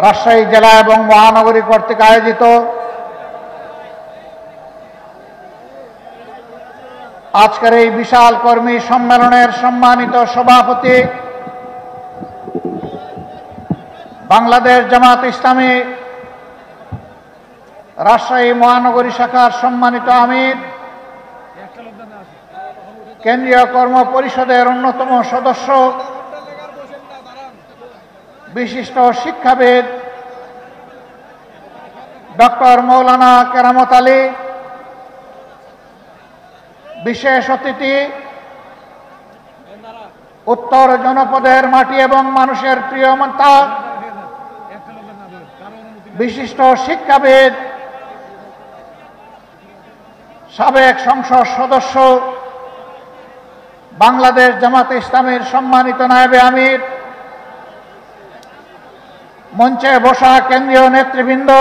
রাজশাহী জেলা এবং মহানগরী কর্তৃক আয়োজিত আজকের এই বিশাল কর্মী সম্মেলনের সম্মানিত সভাপতি, বাংলাদেশ জামাত ইসলামী রাজশাহী মহানগরী শাখার সম্মানিত আমির, কেন্দ্রীয় কর্ম পরিষদের অন্যতম সদস্য, বিশিষ্ট শিক্ষাবিদ ডক্টর মৌলানা কেরামত আলী, বিশেষ অতিথি, উত্তর জনপদের মাটি এবং মানুষের প্রিয় নেতা, বিশিষ্ট শিক্ষাবিদ, সাবেক সংসদ সদস্য, বাংলাদেশ জামাত ইসলামীর সম্মানিত নায়েবে আমির, মঞ্চে বসা কেন্দ্রীয় নেতৃবৃন্দ,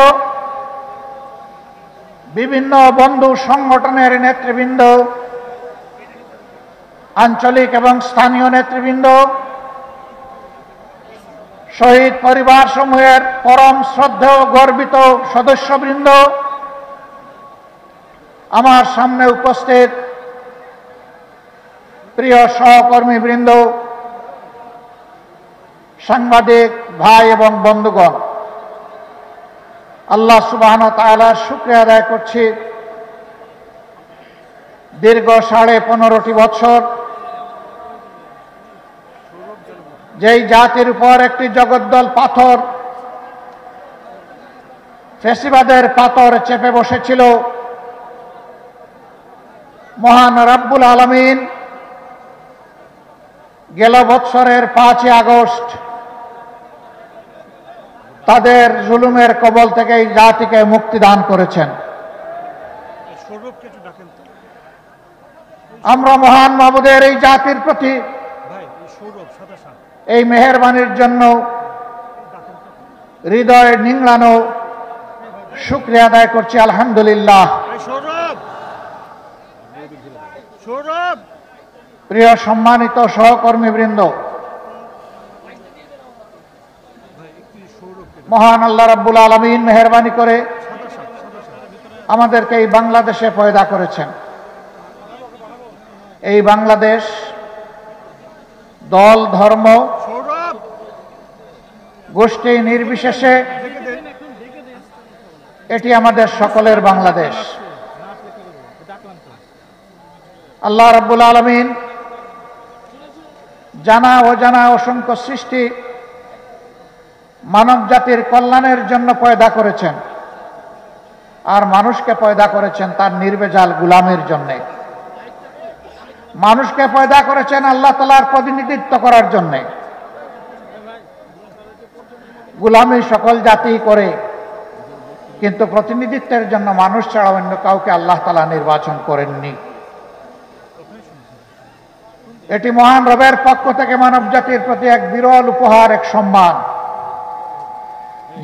বিভিন্ন বন্ধু সংগঠনের নেতৃবৃন্দ, আঞ্চলিক এবং স্থানীয় নেতৃবৃন্দ, শহীদ পরিবার সমূহের পরম শ্রদ্ধেয় গর্বিত সদস্যবৃন্দ, আমার সামনে উপস্থিত প্রিয় সহকর্মীবৃন্দ, সাংবাদিক ভাই এবং বন্ধুগণ, আল্লাহ সুবহানাহু ওয়া তাআলার শুকরিয়া আদায় করছি। দীর্ঘ 15.5 বছর যেই জাতির উপর একটি জগদ্দল পাথর, ফ্যাসিবাদের পাথর চেপে বসেছিল, মহান রব্বুল আলামিন গেল বছরের 5 আগস্ট তাদের জুলুমের কবল থেকে এই জাতিকে মুক্তি দান করেছেন। আমরা মহান মাবুদের এই জাতির প্রতি এই মেহেরবানির জন্য হৃদয় নিংড়ানো শুকরিয়া আদায় করছি, আলহামদুলিল্লাহ। প্রিয় সম্মানিত সহকর্মীবৃন্দ, মহান আল্লাহ রাব্বুল আলামিন মেহেরবানি করে আমাদেরকে এই বাংলাদেশে পয়দা করেছেন। এই বাংলাদেশ দল, ধর্ম, গোষ্ঠী নির্বিশেষে এটি আমাদের সকলের বাংলাদেশ। আল্লাহ রাব্বুল আলামিন জানা অজানা অসংখ্য সৃষ্টি মানব জাতির কল্যাণের জন্য পয়দা করেছেন, আর মানুষকে পয়দা করেছেন তার নির্ভেজাল গোলামের জন্য। মানুষকে পয়দা করেছেন আল্লাহ তাআলার প্রতিনিধিত্ব করার জন্য। গোলামি সকল জাতি করে, কিন্তু প্রতিনিধিত্বের জন্য মানুষ ছাড়া অন্য কাউকে আল্লাহ তাআলা নির্বাচন করেননি। এটি মহান রবের পক্ষ থেকে মানব জাতির প্রতি এক বিরল উপহার, এক সম্মান,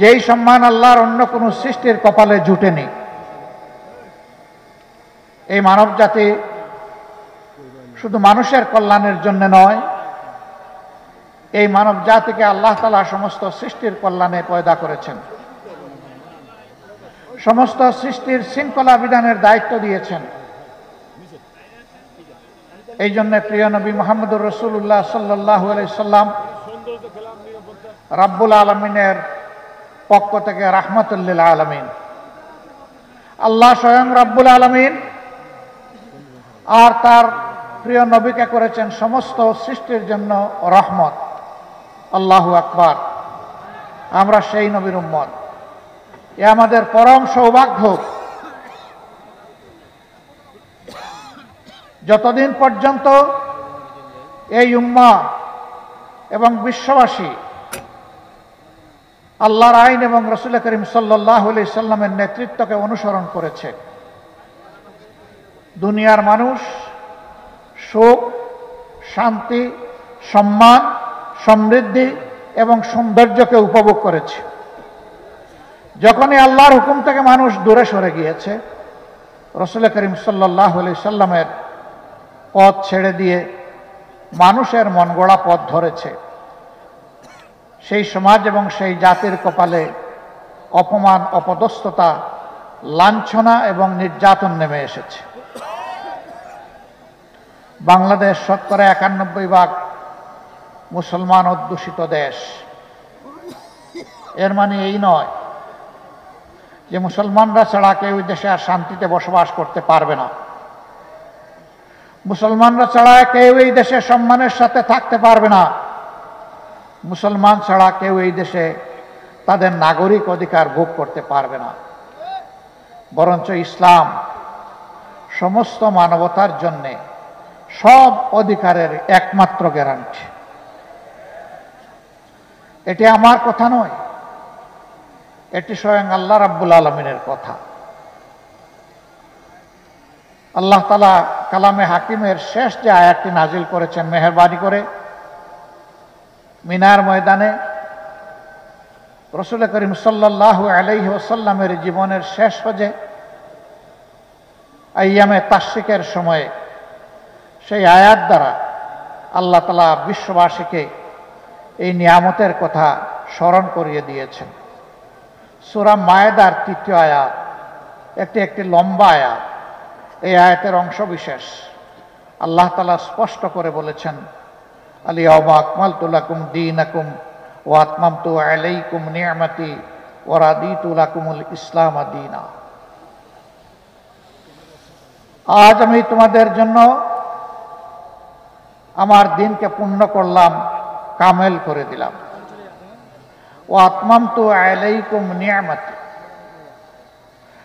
যেই সম্মান আল্লাহর অন্য কোন সৃষ্টির কপালে জুটেনি। এই মানব জাতি শুধু মানুষের কল্যাণের জন্য নয়, এই মানব জাতিকে আল্লাহ তাআলা সমস্ত সৃষ্টির কল্যাণে পয়দা করেছেন, সমস্ত সৃষ্টির শৃঙ্খলা বিধানের দায়িত্ব দিয়েছেন। এই জন্য প্রিয় নবী মুহাম্মদুর রাসূলুল্লাহ সাল্লাল্লাহু আলাইহি সাল্লাম রাব্বুল আলামিনের পক্ষ থেকে রাহমাতুল লিল আলামিন। আল্লাহ স্বয়ং রাব্বুল আলামিন আর তার প্রিয় নবীকে করেছেন সমস্ত সৃষ্টির জন্য রহমত। আল্লাহু আকবার। আমরা সেই নবীর উম্মত। এ আমাদের পরম সৌভাগ্য। যতদিন পর্যন্ত এই উম্মাহ এবং বিশ্ববাসী আল্লাহর আইন এবং রাসূল করিম সাল্লাল্লাহু আলাইহি সাল্লামের নেতৃত্বকে অনুসরণ করেছে, দুনিয়ার মানুষ সুখ, শান্তি, সম্মান, সমৃদ্ধি এবং সৌন্দর্যকে উপভোগ করেছে। যখনই আল্লাহর হুকুম থেকে মানুষ দূরে সরে গিয়েছে, রাসূল করিম সাল্লাল্লাহু আলাইহি সাল্লামের পথ ছেড়ে দিয়ে মানুষের মন গড়া পথ ধরেছে। সেই সমাজ এবং সেই জাতির কপালে অপমান, অপদস্থতা, লাঞ্ছনা এবং নির্যাতন নেমে এসেছে। বাংলাদেশ শতকরা ৯১% মুসলমান অধ্যুষিত দেশ। এর মানে এই নয় যে মুসলমানরা ছাড়া কেউ এই দেশে আর শান্তিতে বসবাস করতে পারবে না। মুসলমানরা ছাড়া কেউ এই দেশে সম্মানের সাথে থাকতে পারবে না। মুসলমান ছাড়া কেউ এই দেশে তাদের নাগরিক অধিকার ভোগ করতে পারবে না। বরঞ্চ ইসলাম সমস্ত মানবতার জন্য সব অধিকারের একমাত্র গ্যারান্টি। এটি আমার কথা নয়, এটি স্বয়ং আল্লাহ রাব্বুল আলামিনের কথা। আল্লাহ তাআলা কালামে হাকিমের শেষ যে আয়াতটি নাজিল করেছেন মেহেরবানি করে, মিনার ময়দানে রাসূল করিম সাল্লাল্লাহু আলাইহি ওয়াসাল্লামের জীবনের শেষ হজে আইয়ামে তাশরিকের সময়ে সেই আয়াত দ্বারা আল্লাহ তাআলা বিশ্ববাসীকে এই নিয়ামতের কথা স্মরণ করিয়ে দিয়েছেন। সূরা মায়েদার ৩য় আয়াত, একটি লম্বা আয়াত। এই আয়াতের অংশ বিশেষ আল্লাহ তাআলা স্পষ্ট করে বলেছেন, আল-ইয়াওমা আকমালতু লাকুম দীনাকুম ওয়া আতমামতু আলাইকুম নি'মাতি ওয়া রাদিতু লাকুমুল ইসলাম দীনা। আজ আমি তোমাদের জন্য আমার দিনকে পূর্ণ করলাম, কামেল করে দিলাম। ওয়া আতমামতু আলাইকুম নি'মাতি,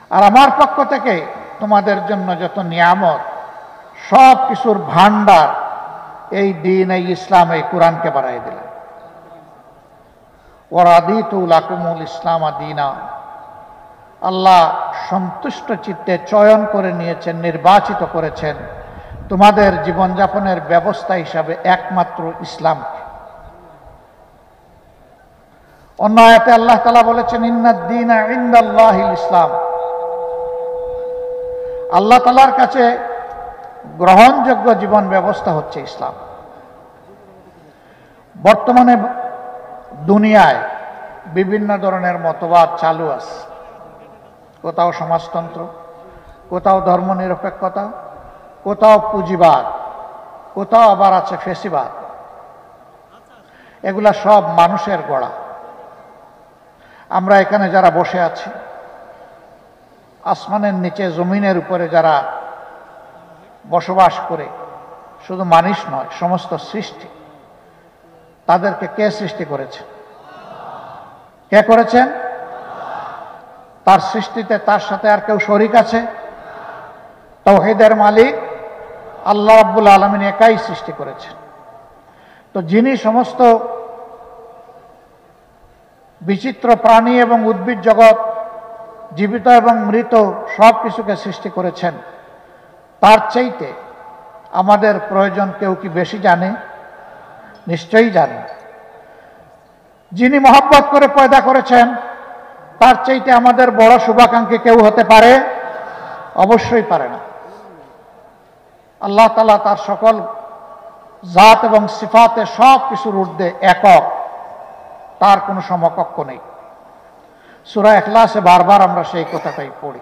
আর আমার পক্ষ থেকে তোমাদের জন্য যত নিয়ামত, সব কিছুর ভান্ডার এই দিন, এই ইসলাম, এই কোরআনকে বাড়াই দিলাম। ওয়া রাদিতু লাকুমুল ইসলাম দীনা, আল্লাহ সন্তুষ্ট চিত্তে চয়ন করে নিয়েছেন, নির্বাচিত করেছেন তোমাদের জীবনযাপনের ব্যবস্থা হিসাবে একমাত্র ইসলামকে। অন্য আয়াতে আল্লাহ তাআলা বলেছেন, ইন্নাদ দীনা ইনদাল্লাহিল ইসলাম, আল্লাহ তাআলার কাছে গ্রহণযোগ্য জীবন ব্যবস্থা হচ্ছে ইসলাম। বর্তমানে দুনিয়ায় বিভিন্ন ধরনের মতবাদ চালু আছে। কোথাও সমাজতন্ত্র, কোথাও ধর্মনিরপেক্ষতা, কোথাও পুঁজিবাদ, কোথাও আবার আছে ফেসিবাদ। এগুলা সব মানুষের গড়া। আমরা এখানে যারা বসে আছি, আসমানের নিচে জমিনের উপরে যারা বসবাস করে, শুধু মানুষ নয়, সমস্ত সৃষ্টি, তাদেরকে কে সৃষ্টি করেছেন? কে করেছেন? তার সৃষ্টিতে তার সাথে আর কেউ শরীক আছে? তাওহীদের মালিক আল্লাহ রাব্বুল আলামিন একাই সৃষ্টি করেছেন। তো যিনি সমস্ত বিচিত্র প্রাণী এবং উদ্ভিদ জগৎ, জীবিত এবং মৃত সব কিছুকে সৃষ্টি করেছেন, তার চাইতে আমাদের প্রয়োজন কেউ কি বেশি জানে? নিশ্চয়ই জানে। যিনি মহব্বত করে পয়দা করেছেন, তার চাইতে আমাদের বড় শুভাকাঙ্ক্ষী কেউ হতে পারে? অবশ্যই পারে না। আল্লাহ তাআলা তার সকল জাত এবং সিফাতে সব কিছুর ঊর্ধ্বে একক, তার কোনো সমকক্ষ নেই। সূরা ইখলাসে বারবার আমরা সেই কথাটাই পড়ি।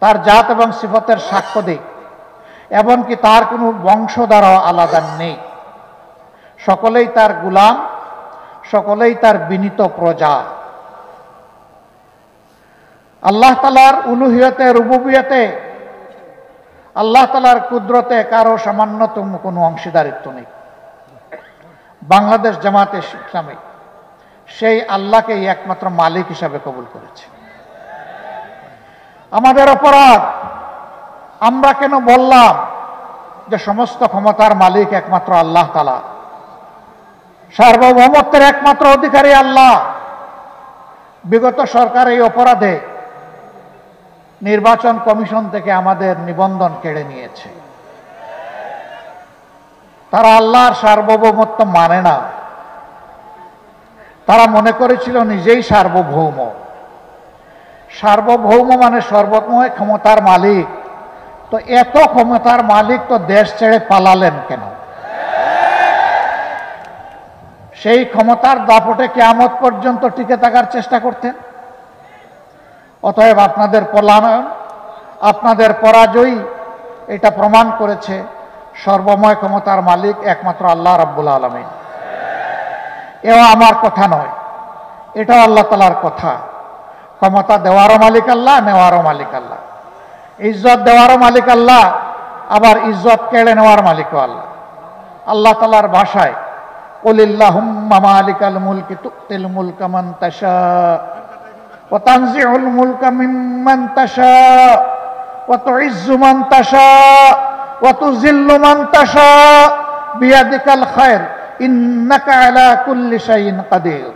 তার জাত এবং সিফাতের সাক্ষ্য দিই, এমনকি তার কোনো বংশধারা আলাদা নেই। সকলেই তার গোলাম, সকলেই তার বিনীত প্রজা। আল্লাহ তাআলার উলুহিয়তে, রুবুবিয়তে, আল্লাহ তাআলার কুদরতে কারো সামান্যতম কোনো অংশীদারিত্ব নেই। বাংলাদেশ জামাতে ইসলামী সেই আল্লাহকেই একমাত্র মালিক হিসাবে কবুল করেছে। আমাদের অপরাধ, আমরা কেন বললাম যে সমস্ত ক্ষমতার মালিক একমাত্র আল্লাহ তাআলা, সার্বভৌমত্বের একমাত্র অধিকারী আল্লাহ? বিগত সরকার এই অপরাধে নির্বাচন কমিশন থেকে আমাদের নিবন্ধন কেড়ে নিয়েছে। তারা আল্লাহর সার্বভৌমত্ব মানে না। তারা মনে করেছিল নিজেই সার্বভৌম। সার্বভৌম মানে সর্বময় ক্ষমতার মালিক। তো এত ক্ষমতার মালিক তো দেশ ছেড়ে পালালেন কেন? সেই ক্ষমতার দাপটে কিয়ামত পর্যন্ত টিকে থাকার চেষ্টা করতেন। অতএব আপনাদের পলায়ন, আপনাদের পরাজয় এটা প্রমাণ করেছে সর্বময় ক্ষমতার মালিক একমাত্র আল্লাহ রাব্বুল আলামিন। এও আমার কথা নয়, এটাও আল্লাহ তাআলার কথা। ক্ষমতা দেওয়ারও মালিক আল্লাহ, নেওয়ারও মালিক আল্লাহ। ইজ্জত দেওয়ারও মালিক আল্লাহ, আবার ইজ্জত কেড়ে নেওয়ার মালিকও আল্লাহ। আল্লাহ তাআলার ভাষায় কুলিল্লাহুম্মা মালিকাল মুলকি তুতিল মুলকা মান তাশা ওয়া তানজিউল মুলকা মিম্মান তাশা ওয়া তুইজ্জু মান তাশা ওয়া তুযিল্লু মান তাশা বিয়াদিকাল খায়র ইন্নাকা আলা কুল্লি শাইইন কাদির।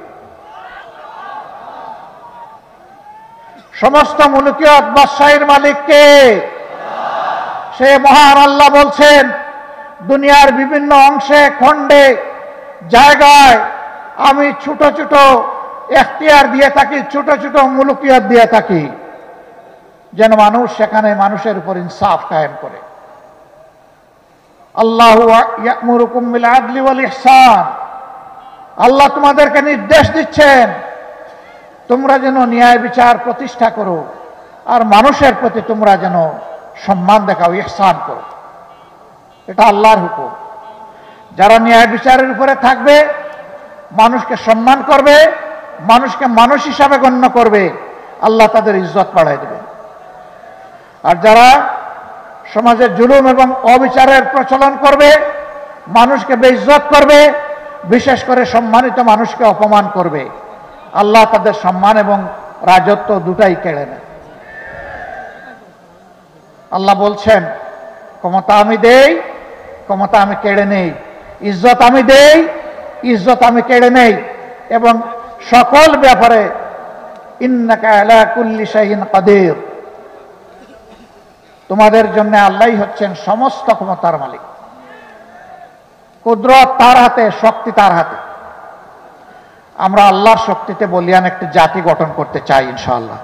সমস্ত মুলকিয়ত বাদশাহীর মালিক কে? সে মহান আল্লাহ বলছেন, দুনিয়ার বিভিন্ন অংশে, খণ্ডে, জায়গায় আমি ছোট ছোট এখতিয়ার দিয়ে থাকি, ছোট ছোট মুলকিয়ত দিয়ে থাকি, যেন মানুষ সেখানে মানুষের উপর ইনসাফ কায়েম করে। আল্লাহু ইয়া'মুরুকুম বিল আদলি ওয়াল ইহসান, আল্লাহ তোমাদেরকে নির্দেশ দিচ্ছেন তোমরা যেন ন্যায় বিচার প্রতিষ্ঠা করো, আর মানুষের প্রতি তোমরা যেন সম্মান দেখাও, ইহসান করো। এটা আল্লাহর হুকুম। যারা ন্যায় বিচারের উপরে থাকবে, মানুষকে সম্মান করবে, মানুষকে মানুষ হিসাবে গণ্য করবে, আল্লাহ তাদের ইজ্জত বাড়ায় দেবে। আর যারা সমাজে জুলুম এবং অবিচারের প্রচলন করবে, মানুষকে বেইজ্জত করবে, বিশেষ করে সম্মানিত মানুষকে অপমান করবে, আল্লাহ তাদের সম্মান এবং রাজত্ব দুটাই কেড়ে নেয়। আল্লাহ বলছেন, ক্ষমতা আমি দেই, ক্ষমতা আমি কেড়ে নেই, ইজ্জত আমি দেই, ইজ্জত আমি কেড়ে নেই, এবং সকল ব্যাপারে ইন্নাকা আলা কুল্লি শাইইন কাদির। তোমাদের জন্য আল্লাহই হচ্ছেন সমস্ত ক্ষমতার মালিক। কুদরত তার হাতে, শক্তি তার হাতে। আমরা আল্লাহর শক্তিতে বলিয়ান একটি জাতি গঠন করতে চাই ইনশাআল্লাহ।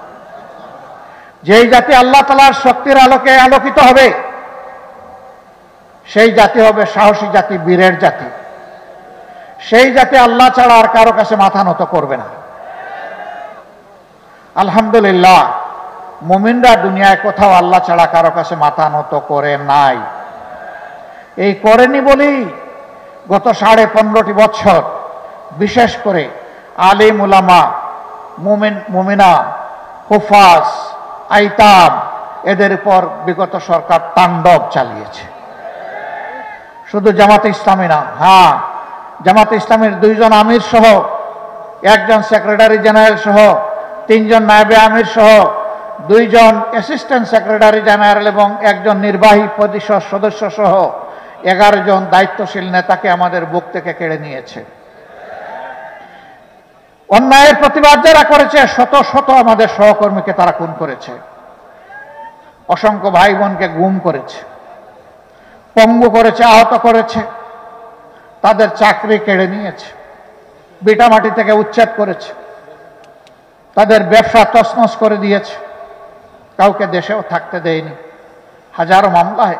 যেই জাতি আল্লাহ তাআলার শক্তির আলোকে আলোকিত হবে, সেই জাতি হবে সাহসী জাতি, বীরের জাতি। সেই জাতি আল্লাহ ছাড়া আর কারো কাছে মাথা নত করবে না। আলহামদুলিল্লাহ, মুমিনরা দুনিয়ায় কোথাও আল্লাহ ছাড়া কারো কাছে মাথা নত করে নাই। এই করেনি বলেই গত 15.5 বছর বিশেষ করে আলিম উলামা, মুমিন মুমিনা, হুফাজ, আইতাম, এদের উপর বিগত সরকার তাণ্ডব চালিয়েছে। শুধু জামাতে ইসলামী না, হ্যাঁ, জামাতে ইসলামীর 2 জন আমির সহ, 1 জন সেক্রেটারি জেনারেল সহ, 3 জন নায়েবে আমির সহ, 2 জন অ্যাসিস্ট্যান্ট সেক্রেটারি জেনারেল এবং 1 জন নির্বাহী পরিষদ সদস্য সহ 11 জন দায়িত্বশীল নেতাকে আমাদের বুক থেকে কেড়ে নিয়েছে। অন্যায়ের প্রতিবাদ যারা করেছে, শত শত আমাদের সহকর্মীকে তারা খুন করেছে, অসংখ্য ভাই বোনকে গুম করেছে, পঙ্গু করেছে, আহত করেছে, তাদের চাকরি কেড়ে নিয়েছে, ভিটামাটি থেকে উচ্ছেদ করেছে, তাদের ব্যবসা তছনছ করে দিয়েছে, কাউকে দেশেও থাকতে দেয়নি। হাজারো মামলায়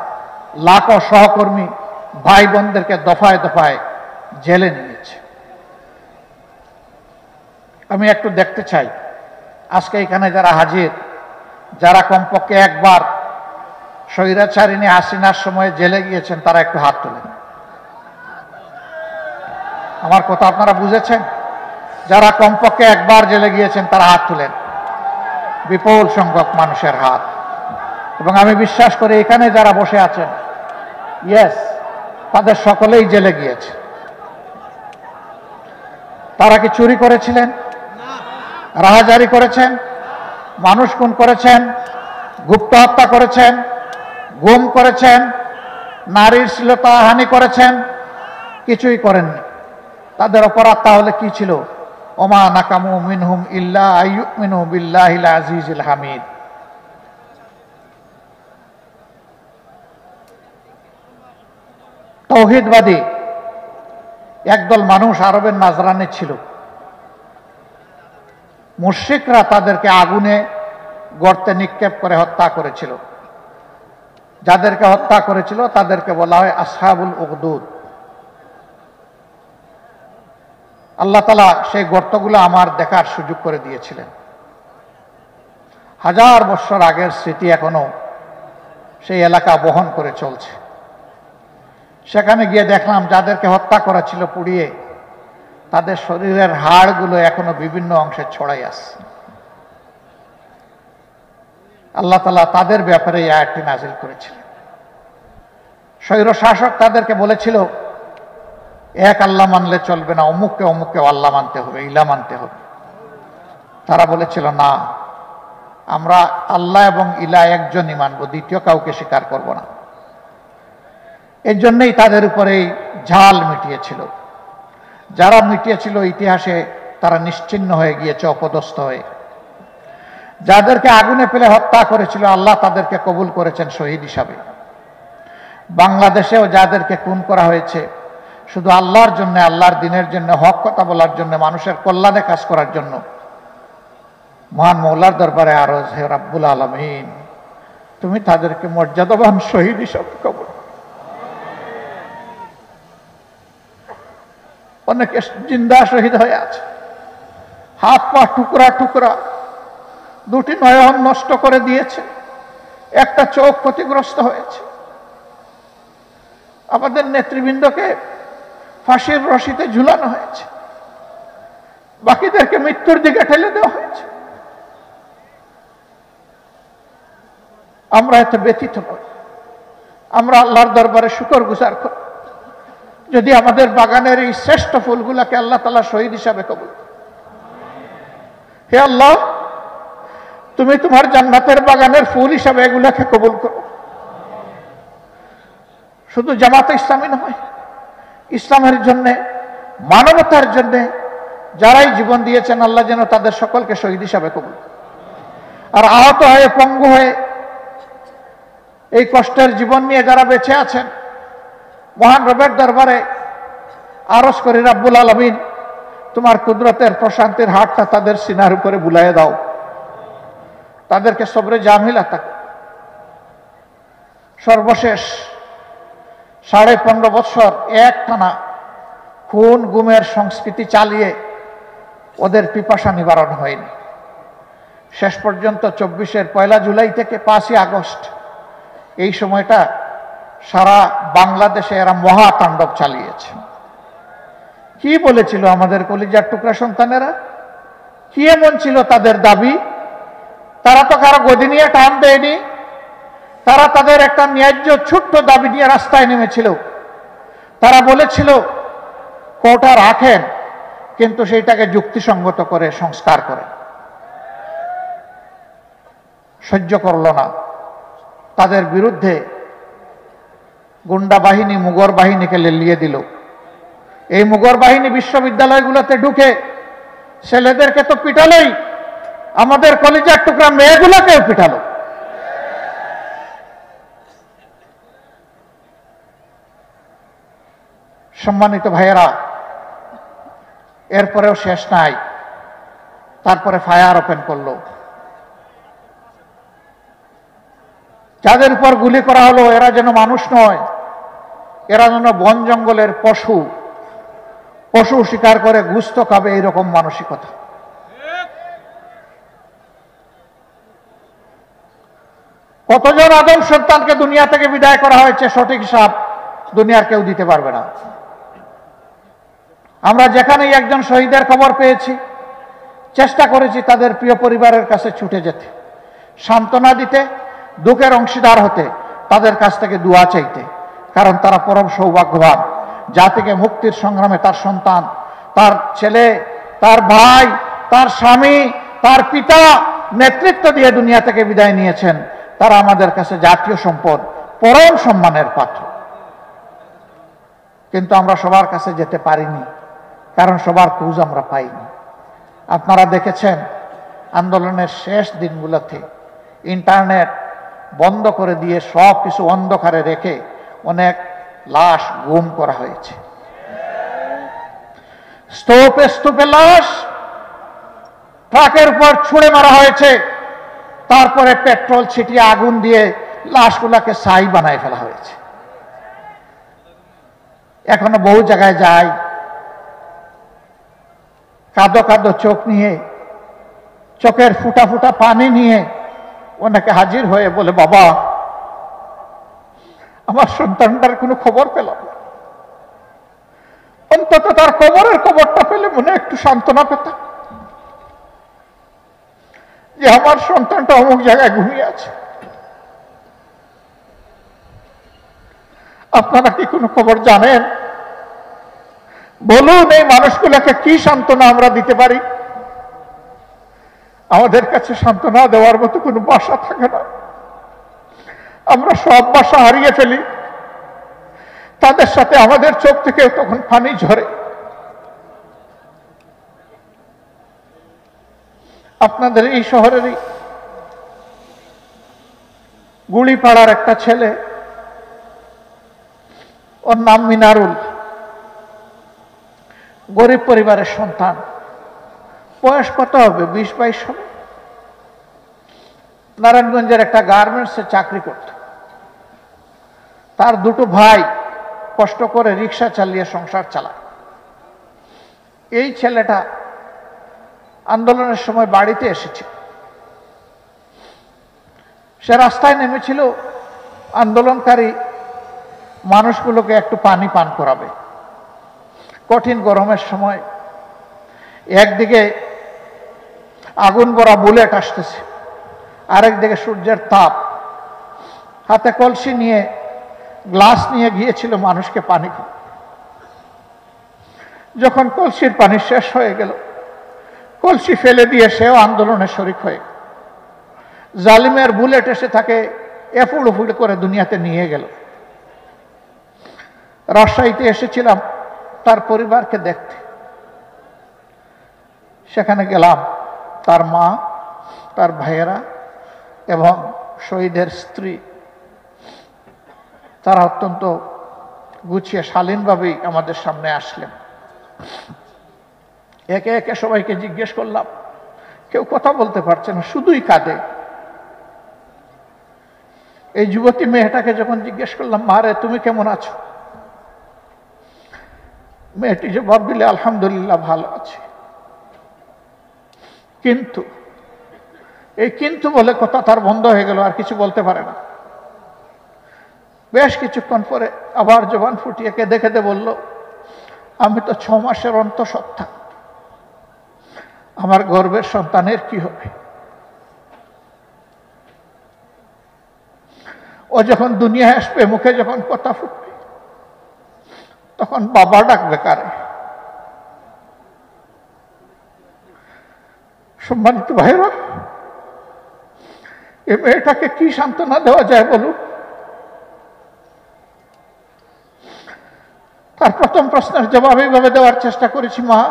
লাখো সহকর্মী ভাই বোনদেরকে দফায় দফায় জেলে নিয়েছে। আমি একটু দেখতে চাই আজকে এখানে যারা হাজির, যারা কমপক্ষে একবার স্বৈরাচারিণী হাসিনার সময় জেলে গিয়েছেন, তারা একটু হাত তোলেন। আমার কথা আপনারা বুঝেছেন? যারা কমপক্ষে একবার জেলে গিয়েছেন তারা হাত তোলেন। বিপুল সংখ্যক মানুষের হাত। এবং আমি বিশ্বাস করি এখানে যারা বসে আছেন, ইয়েস, তাদের সকলেই জেলে গিয়েছে। তারা কি চুরি করেছিলেন? রাহাজারি করেছেন? মানুষ খুন করেছেন? গুপ্ত হত্যা করেছেন? গুম করেছেন? নারীর শ্লীলতাহানি করেছেন? কিছুই করেননি। তাদের অপরাধ তাহলে কি ছিল? ওমা নাকামু মিনহুম ইল্লা আইয়ুমিনু বিল্লাহিল আজিজিল হামিদ। তৌহিদবাদী একদল মানুষ আরবের নাজরানে ছিল। মুশরিকরা তাদেরকে আগুনে গর্তে নিক্ষেপ করে হত্যা করেছিল। যাদেরকে হত্যা করেছিল তাদেরকে বলা হয় আসহাবুল উকদুদ। আল্লাহ তাআলা সেই গর্তগুলো আমার দেখার সুযোগ করে দিয়েছিলেন। 1000 বছর আগের স্মৃতি এখনো সেই এলাকা বহন করে চলছে। সেখানে গিয়ে দেখলাম যাদেরকে হত্যা করা ছিল পুড়িয়ে, তাদের শরীরের হাড়গুলো এখনো বিভিন্ন অংশে ছড়াই আছে। আল্লাহ তাআলা তাদের ব্যাপারে এই আয়াতটি নাজিল করেছিলেন। স্বৈর শাসক তাদেরকে বলেছিল, এক আল্লাহ মানলে চলবে না, অমুককে অমুককে আল্লাহ মানতে হবে, ইলা মানতে হবে। তারা বলেছিল, না, আমরা আল্লাহ এবং ইলা একজনই মানব, দ্বিতীয় কাউকে স্বীকার করব না। এর জন্যই তাদের উপরে এই ঝাল মিটিয়েছিল। যারা মিটিয়েছিল ইতিহাসে তারা নিশ্চিহ্ন হয়ে গিয়েছে, অপদস্থ হয়ে। যাদেরকে আগুনে ফেলে হত্যা করেছিল আল্লাহ তাদেরকে কবুল করেছেন শহীদ হিসাবে। বাংলাদেশেও যাদেরকে খুন করা হয়েছে শুধু আল্লাহর জন্য, আল্লাহর দিনের জন্য, হক কথা বলার জন্য, মানুষের কল্যাণে কাজ করার জন্য, মহান মওলার দরবারে আরজ, হে রাব্বুল আলামিন, তুমি তাদেরকে মর্যাদাবান শহীদ হিসাবে কবুল। অনেকে জিন্দা শহীদ হয়ে আছে, হাত পা টুকরা টুকরা, দুটি নয়ন নষ্ট করে দিয়েছে, একটা চোখ ক্ষতিগ্রস্ত হয়েছে। আমাদের নেতৃবৃন্দকে ফাঁসির রশিতে ঝুলানো হয়েছে, বাকিদেরকে মৃত্যুর দিকে ঠেলে দেওয়া হয়েছে। আমরা এতে ব্যথিত নই। আমরা আল্লাহর দরবারে শুকর গুজার করি যদি আমাদের বাগানের এই শ্রেষ্ঠ ফুলগুলাকে আল্লাহ তাআলা শহীদ হিসাবে কবুল। হে আল্লাহ, তুমি তোমার জান্নাতের বাগানের ফুল হিসাবে এগুলাকে কবুল করো। শুধু জামাতে ইসলামী নয়, ইসলামের জন্য, মানবতার জন্য যারাই জীবন দিয়েছেন আল্লাহ যেন তাদের সকলকে শহীদ হিসাবে কবুল। আর আহত হয়ে, পঙ্গু হয়ে, এই কষ্টের জীবন নিয়ে যারা বেঁচে আছেন, মহান রবের দরবারে আরজ করি, রাব্বুল আলামিন, তোমার কুদরতের প্রশান্তির হাতটা তাদের সিনার উপরে বুলাইয়ে দাও, তাদেরকে সবরে জামিল আতা। সর্বশেষ 15.5 বছর একটানা খুন গুমের সংস্কৃতি চালিয়ে ওদের পিপাসা নিবারণ হয়নি। শেষ পর্যন্ত 24-এর 1 জুলাই থেকে 5ই আগস্ট এই সময়টা সারা বাংলাদেশে এরা মহাতাণ্ডব চালিয়েছে। কি বলেছিল আমাদের কলিজার টুকরা সন্তানেরা? কি এমন ছিল তাদের দাবি? তারা তো কারো গদি নিয়ে টান দেয়নি। তারা তাদের একটা ন্যায্য ছোট্ট দাবি নিয়ে রাস্তায় নেমেছিল। তারা বলেছিল, কোটা রাখেন, কিন্তু সেইটাকে যুক্তিসঙ্গত করে সংস্কার করে। সহ্য করল না, তাদের বিরুদ্ধে গুন্ডা বাহিনী, মুগর বাহিনীকে লেলিয়ে দিল। এই মুগর বাহিনী বিশ্ববিদ্যালয়গুলোতে ঢুকে ছেলেদেরকে তো পিটালোই, আমাদের কলিজার টুকরা মেয়েগুলোকেও পিটালো। সম্মানিত ভাইয়েরা, এরপরেও শেষ নাই, তারপরে ফায়ার ওপেন করলো। যাদের উপর গুলি করা হলো এরা যেন মানুষ নয়, এরা যেন বন জঙ্গলের পশু, পশু শিকার করে গুস্ত খাবে, এইরকম মানসিকতা। কতজন আদম সন্তানকে দুনিয়া থেকে বিদায় করা হয়েছে, সঠিক হিসাব দুনিয়ার কেউ দিতে পারবে না। আমরা যেখানেই একজন শহীদের খবর পেয়েছি, চেষ্টা করেছি তাদের প্রিয় পরিবারের কাছে ছুটে যেতে, সান্ত্বনা দিতে, দুঃখের অংশীদার হতে, তাদের কাছ থেকে দোয়া চাইতে। কারণ তারা পরম সৌভাগ্যবান, জাতিকে মুক্তির সংগ্রামে তার সন্তান, তার ছেলে, তার ভাই, তার স্বামী, তার পিতা নেতৃত্ব দিয়ে দুনিয়া থেকে বিদায় নিয়েছেন। তারা আমাদের কাছে জাতীয় সম্পদ, পরম সম্মানের পাত্র। কিন্তু আমরা সবার কাছে যেতে পারিনি, কারণ সবার খোঁজ আমরা পাইনি। আপনারা দেখেছেন আন্দোলনের শেষ দিনগুলোতে ইন্টারনেট বন্ধ করে দিয়ে সব কিছু অন্ধকারে রেখে অনেক লাশ গুম করা হয়েছে। স্তূপে স্তূপে লাশ ট্রাকের উপর ছুঁড়ে মারা হয়েছে, তারপরে পেট্রোল ছিটিয়ে আগুন দিয়ে লাশগুলাকে ছাই বানায় ফেলা হয়েছে। এখনো বহু জায়গায় যাই, কাঁদো কাঁদো চোখ নিয়ে, চোখের ফুটা ফুটা পানি নিয়ে ওনাকে হাজির হয়ে বলে, বাবা, আমার সন্তানটার কোনো খবর পেলাম না, অন্তত তার কবরের খবরটা পেলে মনে একটু সান্ত্বনা পেতাম যে আমার সন্তানটা অমুক জায়গায় ঘুমিয়ে আছে। আপনারা কি কোনো খবর জানেন? বলুন, এই মানুষগুলোকে কি সান্ত্বনা আমরা দিতে পারি? আমাদের কাছে সান্ত্বনা দেওয়ার মতো কোনো ভাষা থাকে না। আমরা সব ভাষা হারিয়ে ফেলি। তাদের সাথে আমাদের চোখ থেকে তখন পানি ঝরে। আপনাদের এই শহরেরই গুলিপাড়ার একটা ছেলে, ওর নাম মিনারুল, গরিব পরিবারের সন্তান। বয়স কত হবে? 20-22 হবে। নারায়ণগঞ্জের একটা গার্মেন্টসে চাকরি করত। তার দুটো ভাই কষ্ট করে রিক্সা চালিয়ে সংসার চালায়। এই ছেলেটা আন্দোলনের সময় বাড়িতে এসেছিল। সে রাস্তায় নেমেছিল আন্দোলনকারী মানুষগুলোকে একটু পানি পান করাবে। কঠিন গরমের সময় একদিকে আগুন ভরা বুলেট আসতেছে, আরেকদিকে সূর্যের তাপ। হাতে কলসি নিয়ে, গ্লাস নিয়ে গিয়েছিল মানুষকে পানি খাওয়া। যখন কলসির পানি শেষ হয়ে গেল, কলসি ফেলে দিয়ে সেও আন্দোলনে শরিক হয়ে গেল। জালিমের বুলেট এসে তাকে এফুড় উফুড় করে দুনিয়াতে নিয়ে গেল। রাজশাহীতে এসেছিলাম তার পরিবারকে দেখতে। সেখানে গেলাম, তার মা, তার ভাইয়েরা এবং শহীদের স্ত্রী, তারা অত্যন্ত গুছিয়ে শালীনভাবেই আমাদের সামনে আসলেন। একে একে সবাইকে জিজ্ঞেস করলাম, কেউ কথা বলতে পারছে না, শুধুই কাঁদে। এই যুবতী মেয়েটাকে যখন জিজ্ঞেস করলাম, মা রে, তুমি কেমন আছো? মেয়েটি জবাব দিলে, আলহামদুলিল্লাহ ভালো আছে। কিন্তু এই কিন্তু বলে কথা তার বন্ধ হয়ে গেল, আর কিছু বলতে পারে না। বেশ কিছুক্ষণ পরে আবার জবান ফুটিয়ে কেঁদে কেঁদে বলল, আমি তো 6 মাসের অন্তঃসত্ত্বা, আমার গর্ভের সন্তানের কি হবে? ও যখন দুনিয়ায় আসবে, মুখে যখন কথা ফুটবে, তখন বাবা ডাকবে কারে? সম্মানিত ভাইরা, এ মেয়েটাকে কি সান্ত্বনা দেওয়া যায় বলুন? তার প্রথম প্রশ্নের জবাব এইভাবে দেওয়ার চেষ্টা করেছি, মা,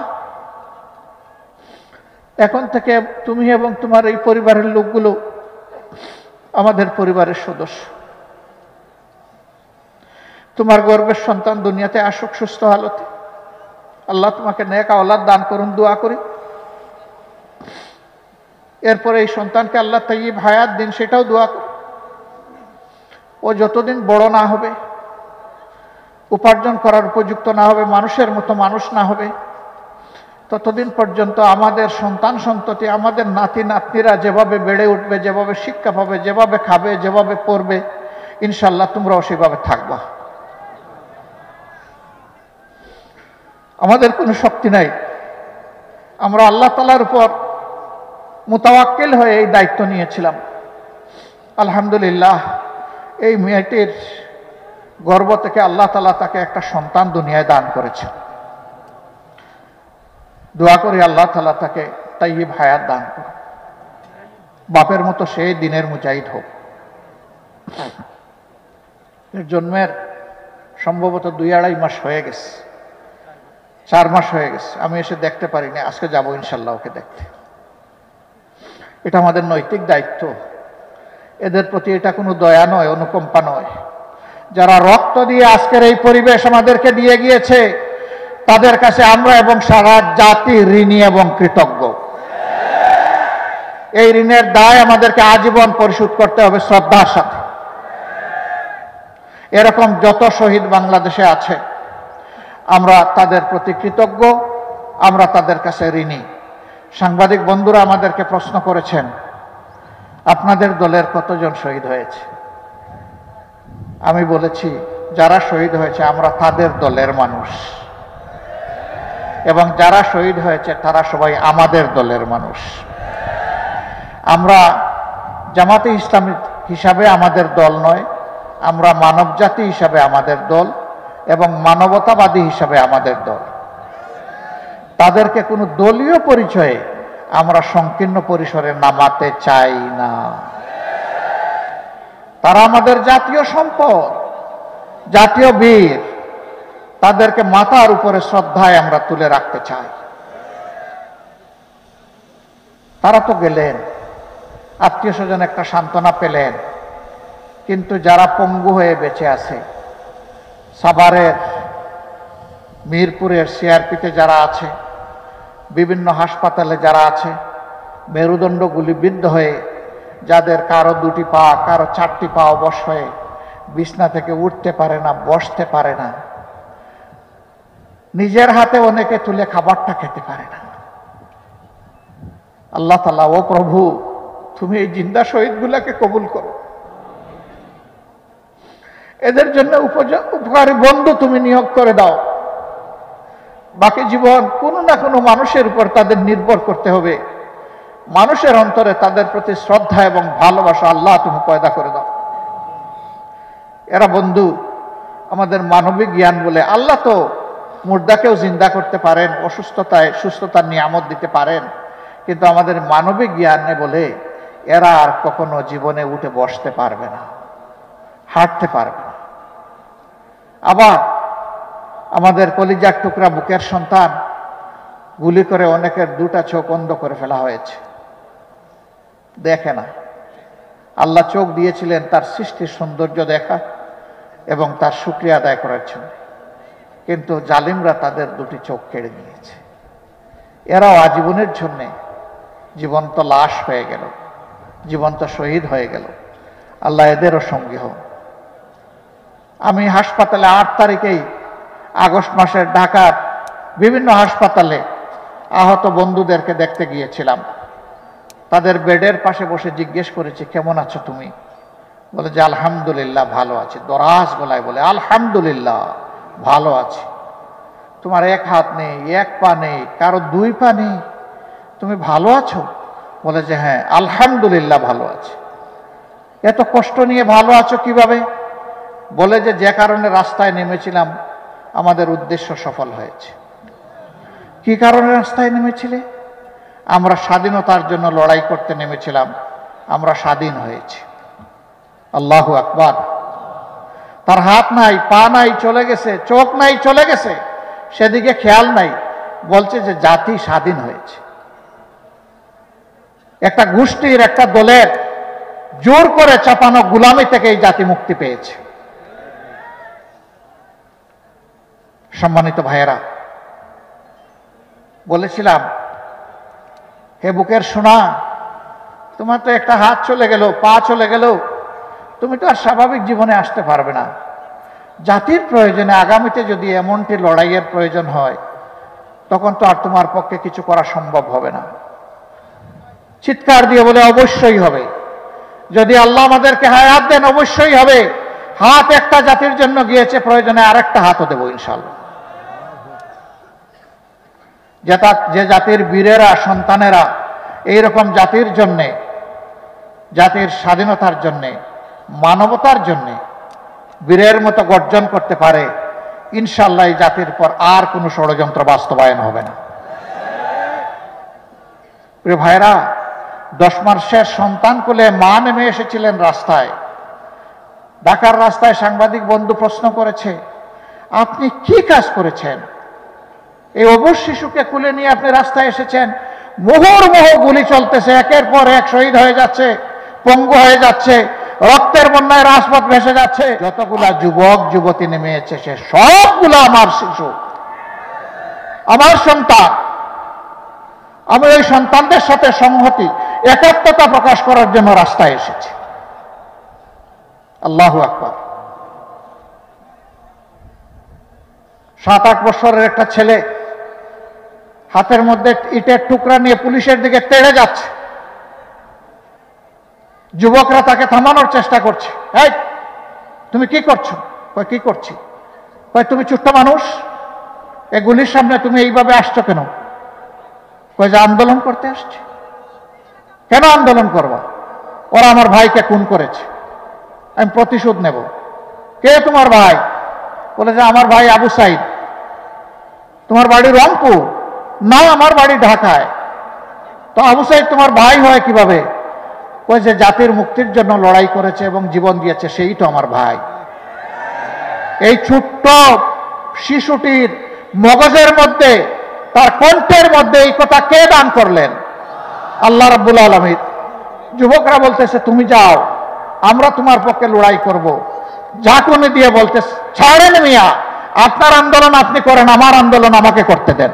এখন থেকে তুমি এবং তোমার এই পরিবারের লোকগুলো আমাদের পরিবারের সদস্য। তোমার গর্ভের সন্তান দুনিয়াতে আসুক সুস্থ হালতে, আল্লাহ তোমাকে নেক আওলাদ দান করুন, দোয়া করি। এরপরে এই সন্তানকে আল্লাহ তাইয়্যিব হায়াত দিন, সেটাও দোয়া করি। ও যতদিন বড় না হবে, উপার্জন করার উপযুক্ত না হবে, মানুষের মতো মানুষ না হবে, ততদিন পর্যন্ত আমাদের সন্তান সন্ততি, আমাদের নাতি নাতনিরা যেভাবে বেড়ে উঠবে, যেভাবে শিক্ষা পাবে, যেভাবে খাবে, যেভাবে পড়বে, ইনশাল্লাহ তোমরাও সেভাবে থাকবা। আমাদের কোনো শক্তি নাই, আমরা আল্লাহ তাআলার উপর মুতাওয়াক্কিল হয়ে এই দায়িত্ব নিয়েছিলাম। আলহামদুলিল্লাহ, এই মেয়েটির গর্ভ থেকে আল্লাহ তাআলা তাকে একটা সন্তান দুনিয়ায় দান করেছেন। দোয়া করি আল্লাহ তাআলা তাকে তাইয়্যিব হায়াত দান করুন, বাপের মতো সেই দিনের মুজাহিদ হোক। এর জন্মের সম্ভবত 2-2.5 মাস হয়ে গেছে, 4 মাস হয়ে গেছে। আমি এসে দেখতে পারিনি, আজকে যাব ইনশাল্লাহ ওকে দেখতে। এটা আমাদের নৈতিক দায়িত্ব। এদের প্রতি এটা কোনো দয়া নয়, অনুকম্পা নয়। যারা রক্ত দিয়ে আজকের এই পরিবেশ আমাদেরকে দিয়ে গিয়েছে, তাদের কাছে আমরা এবং সারা জাতি ঋণী এবং কৃতজ্ঞ। এই ঋণের দায় আমাদেরকে আজীবন পরিশোধ করতে হবে শ্রদ্ধার সাথে। এরকম যত শহীদ বাংলাদেশে আছে, আমরা তাদের প্রতি কৃতজ্ঞ। আমরা তাদের কাছে ঋণী। সাংবাদিক বন্ধুরা আমাদেরকে প্রশ্ন করেছেন, আপনাদের দলের কতজন শহীদ হয়েছে? আমি বলেছি, যারা শহীদ হয়েছে আমরা তাদের দলের মানুষ, এবং যারা শহীদ হয়েছে তারা সবাই আমাদের দলের মানুষ। আমরা জামাতে ইসলামী হিসাবে আমাদের দল নয়, আমরা মানবজাতি হিসাবে আমাদের দল এবং মানবতাবাদী হিসাবে আমাদের দল। তাদেরকে কোনো দলীয় পরিচয়ে আমরা সংকীর্ণ পরিসরে নামাতে চাই না। তারা আমাদের জাতীয় সম্পদ, জাতীয় বীর। তাদেরকে মাথার উপরে শ্রদ্ধায় আমরা তুলে রাখতে চাই। তারা তো গেলেন, আত্মীয় স্বজন একটা সান্ত্বনা পেলেন, কিন্তু যারা পঙ্গু হয়ে বেঁচে আছে, সাভারের, মিরপুরের সিআরপিতে যারা আছে, বিভিন্ন হাসপাতালে যারা আছে, মেরুদণ্ড গুলিবিদ্ধ হয়ে, যাদের কারো 2টি পা, কারো 4টি পা অবশ হয়ে বিছনা থেকে উঠতে পারে না, বসতে পারে না, নিজের হাতে অনেকে তুলে খাবারটা খেতে পারে না। আল্লাহ তাআলা, ও প্রভু, তুমি এই জিন্দা শহীদগুলোকে কবুল করো। এদের জন্য উপকারী বন্ধু তুমি নিয়োগ করে দাও। বাকি জীবন কোনো না কোনো মানুষের উপর তাদের নির্ভর করতে হবে। মানুষের অন্তরে তাদের প্রতি শ্রদ্ধা এবং ভালোবাসা আল্লাহ তুমি পয়দা করে দাও। এরা বন্ধু আমাদের মানবিক জ্ঞান বলে। আল্লাহ তো মুর্দাকেও জিন্দা করতে পারেন, অসুস্থতায় সুস্থতার নিয়ামত দিতে পারেন, কিন্তু আমাদের মানবিক জ্ঞানে বলে এরা আর কখনো জীবনে উঠে বসতে পারবে না, হাঁটতে পারবে না। আবার আমাদের কলিজার টুকরা বুকের সন্তান, গুলি করে অনেকের 2টা চোখ অন্ধ করে ফেলা হয়েছে, দেখে না। আল্লাহ চোখ দিয়েছিলেন তার সৃষ্টির সৌন্দর্য দেখা এবং তার শুকরিয়া আদায় করার জন্য, কিন্তু জালিমরা তাদের 2টি চোখ কেড়ে নিয়েছে। এরাও আজীবনের জন্যে জীবন্ত লাশ হয়ে গেল, জীবন্ত শহীদ হয়ে গেল। আল্লাহ এদেরও সঙ্গী হন। আমি হাসপাতালে 8 তারিখেই আগস্ট মাসের ঢাকার বিভিন্ন হাসপাতালে আহত বন্ধুদেরকে দেখতে গিয়েছিলাম। তাদের বেডের পাশে বসে জিজ্ঞেস করেছি, কেমন আছো তুমি? বলে যে আলহামদুলিল্লাহ ভালো আছি। দরাজ গলায় বলে, আলহামদুলিল্লাহ ভালো আছি। তোমার 1 হাত নেই, 1 পা নেই, কারো 2 পা নেই, তুমি ভালো আছো? বলে যে হ্যাঁ আলহামদুলিল্লাহ ভালো আছি। এত কষ্ট নিয়ে ভালো আছো কিভাবে? বলে যে কারণে রাস্তায় নেমেছিলাম আমাদের উদ্দেশ্য সফল হয়েছে। কি কারণে রাস্তায় নেমেছিলে? আমরা স্বাধীনতার জন্য লড়াই করতে নেমেছিলাম, আমরা স্বাধীন হয়েছি। আল্লাহু আকবার। তার হাত নাই, পা নাই, চলে গেছে, চোখ নাই, চলে গেছে, সেদিকে খেয়াল নাই, বলছে যে জাতি স্বাধীন হয়েছে। একটা গোষ্ঠীর, একটা দলের জোর করে চাপানো গোলামি থেকে এই জাতি মুক্তি পেয়েছে। সম্মানিত ভাইয়েরা, বলেছিলাম, হে বুকের সোনা, তোমার তো একটা হাত চলে গেল, পা চলে গেল, তুমি তো আর স্বাভাবিক জীবনে আসতে পারবে না। জাতির প্রয়োজনে আগামীতে যদি এমনটি লড়াইয়ের প্রয়োজন হয়, তখন তো আর তোমার পক্ষে কিছু করা সম্ভব হবে না। চিৎকার দিয়ে বলে, অবশ্যই হবে। যদি আল্লাহ আমাদেরকে হায়াত দেন অবশ্যই হবে। হাত একটা জাতির জন্য গিয়েছে, প্রয়োজনে আরেকটা হাতও দেবো ইনশাআল্লাহ। যে জাতির বীরেরা, সন্তানেরা এইরকম জাতির জন্যে, জাতির স্বাধীনতার জন্যে, মানবতার জন্যে বীরের মতো গর্জন করতে পারে, ইনশাআল্লাহ এই জাতির পর আর কোনো ষড়যন্ত্র বাস্তবায়ন হবে না। প্রিয় ভাইরা, 10 মাসের সন্তান কোলে মা নেমে এসেছিলেন রাস্তায়। ঢাকার রাস্তায় সাংবাদিক বন্ধু প্রশ্ন করেছে, আপনি কি কাজ করেছেন? এই অবশ শিশুকে কোলে নিয়ে আপনি রাস্তায় এসেছেন, মুহুর্মুহু গুলি চলতেছে, একের পর এক শহীদ হয়ে যাচ্ছে, পঙ্গু হয়ে যাচ্ছে, রক্তের বন্যায় রাজপথ ভেসে যাচ্ছে। যতগুলা যুবক যুবতী নেমে এসেছে সবগুলো আমার শিশু, আমার সন্তান। আমি ওই সন্তানদের সাথে সংহতি, একাত্মতা প্রকাশ করার জন্য রাস্তায় এসেছি। আল্লাহু আকবার। 7-8 বছরের একটা ছেলে হাতের মধ্যে ইটের টুকরা নিয়ে পুলিশের দিকে তেড়ে যাচ্ছে। যুবকরা তাকে থামানোর চেষ্টা করছে। এই তুমি কি করছো? কই কি করছি? কই তুমি ছোট্ট মানুষ, এই গুলির সামনে তুমি এইভাবে আসছো কেন? কই যে আন্দোলন করতে আসছে। কেন আন্দোলন করবা? ওরা আমার ভাইকে খুন করেছে, আমি প্রতিশোধ নেব। কে তোমার ভাই? বলে যে আমার ভাই আবু সাইদ। তোমার বাড়ি রংপুর? না, আমার বাড়ি ঢাকায়। তো আবু সাইদ তোমার ভাই হয় কিভাবে? ওই যে জাতির মুক্তির জন্য লড়াই করেছে এবং জীবন দিয়েছে, সেই তো আমার ভাই। এই ছোট্ট শিশুটির মগজের মধ্যে, তার কণ্ঠের মধ্যে এই কথা কে দান করলেন? আল্লাহ রাব্বুল আলামিন। যুবকরা বলতেছে তুমি যাও, আমরা তোমার পক্ষে লড়াই করব। ঝাঁকুনি দিয়ে বলতে ছাড়েন মিয়া, আপনার আন্দোলন আপনি করেন, আমার আন্দোলন আমাকে করতে দেন।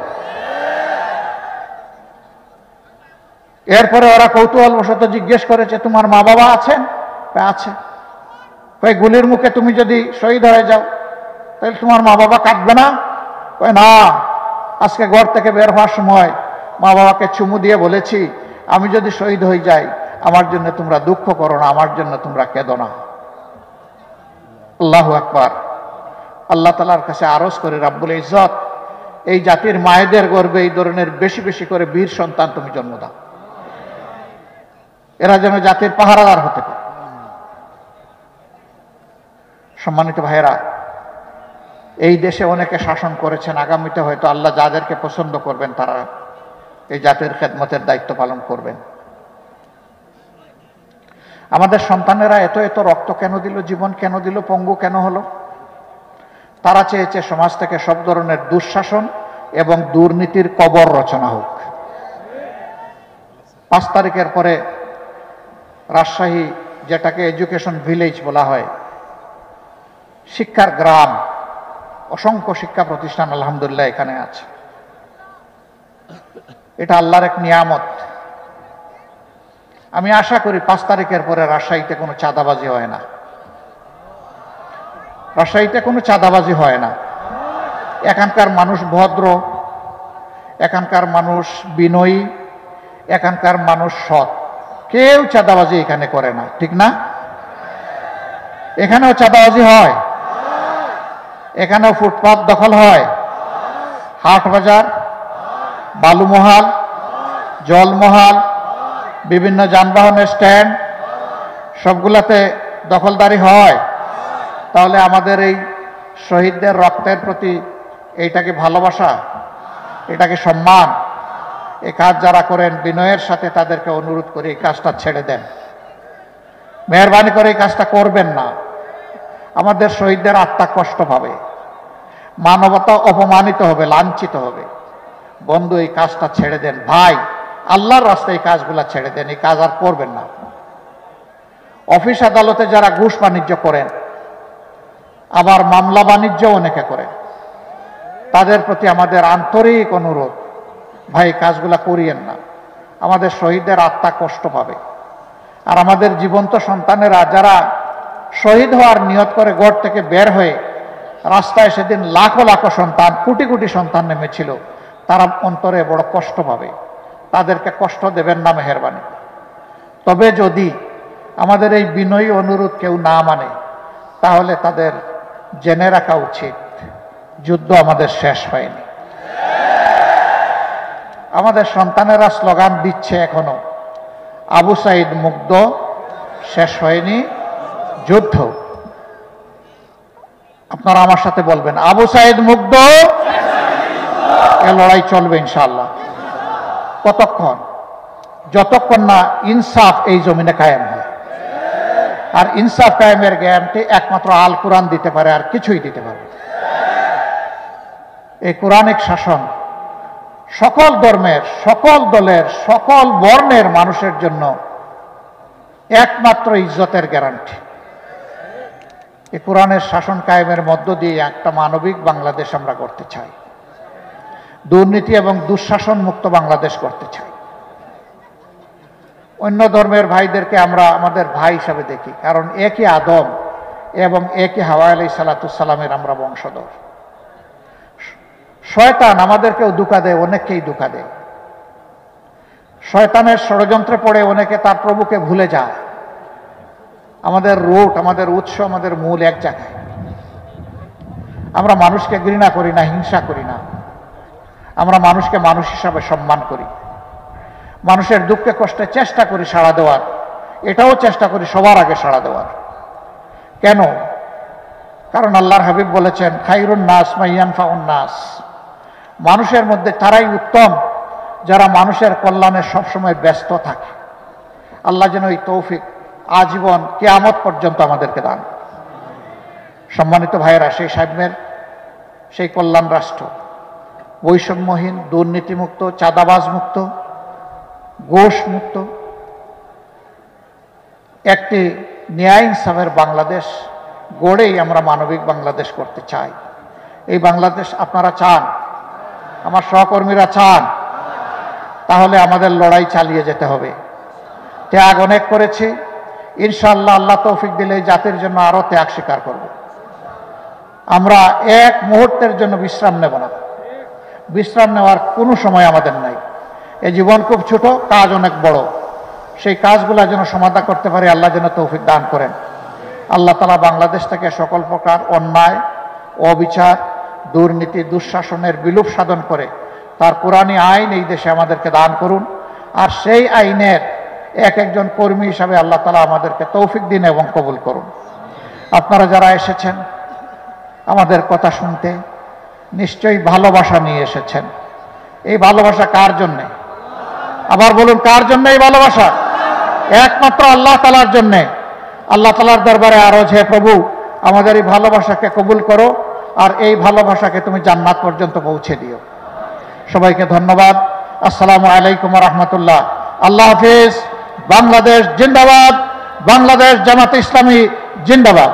এরপরে ওরা কৌতূহলবশত জিজ্ঞেস করেছে তোমার মা বাবা আছেন? আছে। কই গুলির মুখে তুমি যদি শহীদ হয়ে যাও তাহলে তোমার মা বাবা কাঁদবে না? কই না, আজকে ঘর থেকে বের হওয়ার সময় মা বাবাকে চুমু দিয়ে বলেছি আমি যদি শহীদ হয়ে যাই আমার জন্য তোমরা দুঃখ করো না, আমার জন্য তোমরা কেঁদো না। আল্লাহু আকবার। আল্লাহ তাআলার কাছে আরজ করে রাব্বুল ইজ্জত এই জাতির মায়েদের গর্ভে এই ধরনের বেশি বেশি করে বীর সন্তান তুমি জন্ম দাও, এরা যেন জাতির পাহারাদার হতে পারে। সম্মানিত ভাইয়েরা, এই দেশে অনেকে শাসন করেছেন, আগামীতে হয়তো আল্লাহ যাদেরকে পছন্দ করবেন তারা এই জাতির খেদমতের দায়িত্ব পালন করবেন। আমাদের সন্তানেরা এত এত রক্ত কেন দিল, জীবন কেন দিল, পঙ্গু কেন হলো? তারা চেয়েছে সমাজ থেকে সব ধরনের দুঃশাসন এবং দুর্নীতির কবর রচনা হোক। 5 তারিখের পরে রাজশাহী, যেটাকে এডুকেশন ভিলেজ বলা হয়, শিক্ষার গ্রাম, অসংখ্য শিক্ষা প্রতিষ্ঠান আলহামদুলিল্লাহ এখানে আছে। এটা আল্লাহর এক নিয়ামত। আমি আশা করি 5 তারিখের পরে রাজশাহীতে কোনো চাঁদাবাজি হয় না। রাজশাহীতে কোনো চাঁদাবাজি হয় না। এখানকার মানুষ ভদ্র, এখানকার মানুষ বিনয়ী, এখানকার মানুষ সৎ। কেউ চাঁদাবাজি এখানে করে না, ঠিক না? এখানেও চাঁদাবাজি হয়, এখানেও ফুটপাত দখল হয়, হাট বাজার, বালুমহাল, জলমহাল, বিভিন্ন যানবাহনের স্ট্যান্ড, সবগুলাতে দখলদারি হয়। তাহলে আমাদের এই শহীদদের রক্তের প্রতি এইটাকে ভালোবাসা, এটাকে সম্মান। এই কাজ যারা করেন বিনয়ের সাথে তাদেরকে অনুরোধ করে এই কাজটা ছেড়ে দেন, মেহরবানি করে এই কাজটা করবেন না। আমাদের শহীদদের আত্মা কষ্ট পাবে, মানবতা অপমানিত হবে, লাঞ্ছিত হবে। বন্ধু, এই কাজটা ছেড়ে দেন ভাই, আল্লাহর রাস্তায় এই কাজগুলা ছেড়ে দেন, এই কাজ আর করবেন না। অফিস আদালতে যারা ঘুষ বাণিজ্য করেন, আবার মামলা বাণিজ্য অনেকে করেন, তাদের প্রতি আমাদের আন্তরিক অনুরোধ, ভাই কাজগুলা করিয়েন না। আমাদের শহীদদের আত্মা কষ্ট পাবে। আর আমাদের জীবন্ত সন্তানেরা যারা শহীদ হওয়ার নিয়ত করে ঘর থেকে বের হয়ে রাস্তায় সেদিন লাখো লাখো সন্তান, কোটি কোটি সন্তান নেমেছিল, তারা অন্তরে বড় কষ্ট পাবে। তাদেরকে কষ্ট দেবেন না মেহেরবানি। তবে যদি আমাদের এই বিনয়ী অনুরোধ কেউ না মানে, তাহলে তাদের জেনে রাখা উচিত যুদ্ধ আমাদের শেষ হয়নি। আমাদের সন্তানেরা স্লোগান দিচ্ছে এখনো, আবু সাইদ মুগ্ধ, শেষ হয়নি যুদ্ধ। আপনারা আমার সাথে বলবেন, আবু সাইদ মুগ্ধ, এ লড়াই চলবে ইনশাআল্লাহ। কতক্ষণ? যতক্ষণ না ইনসাফ এই জমিনে কায়েম হয়। আর ইনসাফ কায়েমের গ্যারান্টি একমাত্র আল কোরআন দিতে পারে, আর কিছুই দিতে পারে। এই কোরআনিক শাসন সকল ধর্মের, সকল দলের, সকল বর্ণের মানুষের জন্য একমাত্র ইজ্জতের গ্যারান্টি। এই কোরআনের শাসন কায়েমের মধ্য দিয়ে একটা মানবিক বাংলাদেশ আমরা করতে চাই, দুর্নীতি এবং দুঃশাসন মুক্ত বাংলাদেশ করতে চাই। অন্য ধর্মের ভাইদেরকে আমরা আমাদের ভাই হিসাবে দেখি, কারণ একই আদম এবং একই হাওয়া আলাইহিস সালাতু সালামের আমরা বংশধর। শয়তান আমাদেরকেও ধোঁকা দেয়, অনেককেই ধোঁকা দেয়। শয়তানের ষড়যন্ত্রে পড়ে অনেকে তার প্রভুকে ভুলে যায়। আমাদের রুট, আমাদের উৎস, আমাদের মূল এক জায়গায়। আমরা মানুষকে ঘৃণা করি না, হিংসা করি না। আমরা মানুষকে মানুষ হিসাবে সম্মান করি। মানুষের দুঃখে কষ্টে চেষ্টা করি সাড়া দেওয়ার, এটাও চেষ্টা করি সবার আগে সাড়া দেওয়ার। কেন? কারণ আল্লাহর হাবিব বলেছেন, খায়রুন নাস মাইয়ানফাউন নাস, মানুষের মধ্যে তারাই উত্তম যারা মানুষের কল্যাণে সবসময় ব্যস্ত থাকে। আল্লাহ যেন এই তৌফিক আজীবন কিয়ামত পর্যন্ত আমাদেরকে দান। সম্মানিত ভাইয়েরা, সেই সাম্যের, সেই কল্যাণ রাষ্ট্র, বৈষম্যহীন, দুর্নীতিমুক্ত, চাঁদাবাজ মুক্ত, ঘোষ মুক্ত একটি ন্যায় ইনসাফের বাংলাদেশ গড়েই আমরা মানবিক বাংলাদেশ করতে চাই। এই বাংলাদেশ আপনারা চান, আমার সহকর্মীরা চান, তাহলে আমাদের লড়াই চালিয়ে যেতে হবে। ত্যাগ অনেক করেছি, ইনশাআল্লাহ আল্লাহ তৌফিক দিলে এই জাতির জন্য আরো ত্যাগ স্বীকার করব। আমরা এক মুহূর্তের জন্য বিশ্রাম নেব না। বিশ্রাম নেওয়ার কোনো সময় আমাদের নাই। এই জীবন খুব ছোট, কাজ অনেক বড়। সেই কাজগুলো যেন সমাধা করতে পারি, আল্লাহ যেন তৌফিক দান করেন। আল্লাহ তাআলা বাংলাদেশ থেকে সকল প্রকার অন্যায়, অবিচার, দুর্নীতি, দুঃশাসনের বিলোপ সাধন করে তার কোরআনী আইন এই দেশে আমাদেরকে দান করুন। আর সেই আইনের এক একজন কর্মী হিসাবে আল্লাহ তাআলা আমাদেরকে তৌফিক দিন এবং কবুল করুন। আপনারা যারা এসেছেন আমাদের কথা শুনতে, নিশ্চয়ই ভালোবাসা নিয়ে এসেছেন। এই ভালোবাসা কার জন্যে? আবার বলুন, কার জন্য এই ভালোবাসা? একমাত্র আল্লাহ তাআলার জন্যে। আল্লাহ তাআলার দরবারে আরজ, হে প্রভু, আমাদের এই ভালোবাসাকে কবুল করো, আর এই ভালোবাসাকে তুমি জান্নাত পর্যন্ত পৌঁছে দিও। সবাইকে ধন্যবাদ। আসসালামু আলাইকুম ওয়া রাহমাতুল্লাহ। আল্লাহ হাফিজ। বাংলাদেশ জিন্দাবাদ। বাংলাদেশ জামাত ইসলামী জিন্দাবাদ।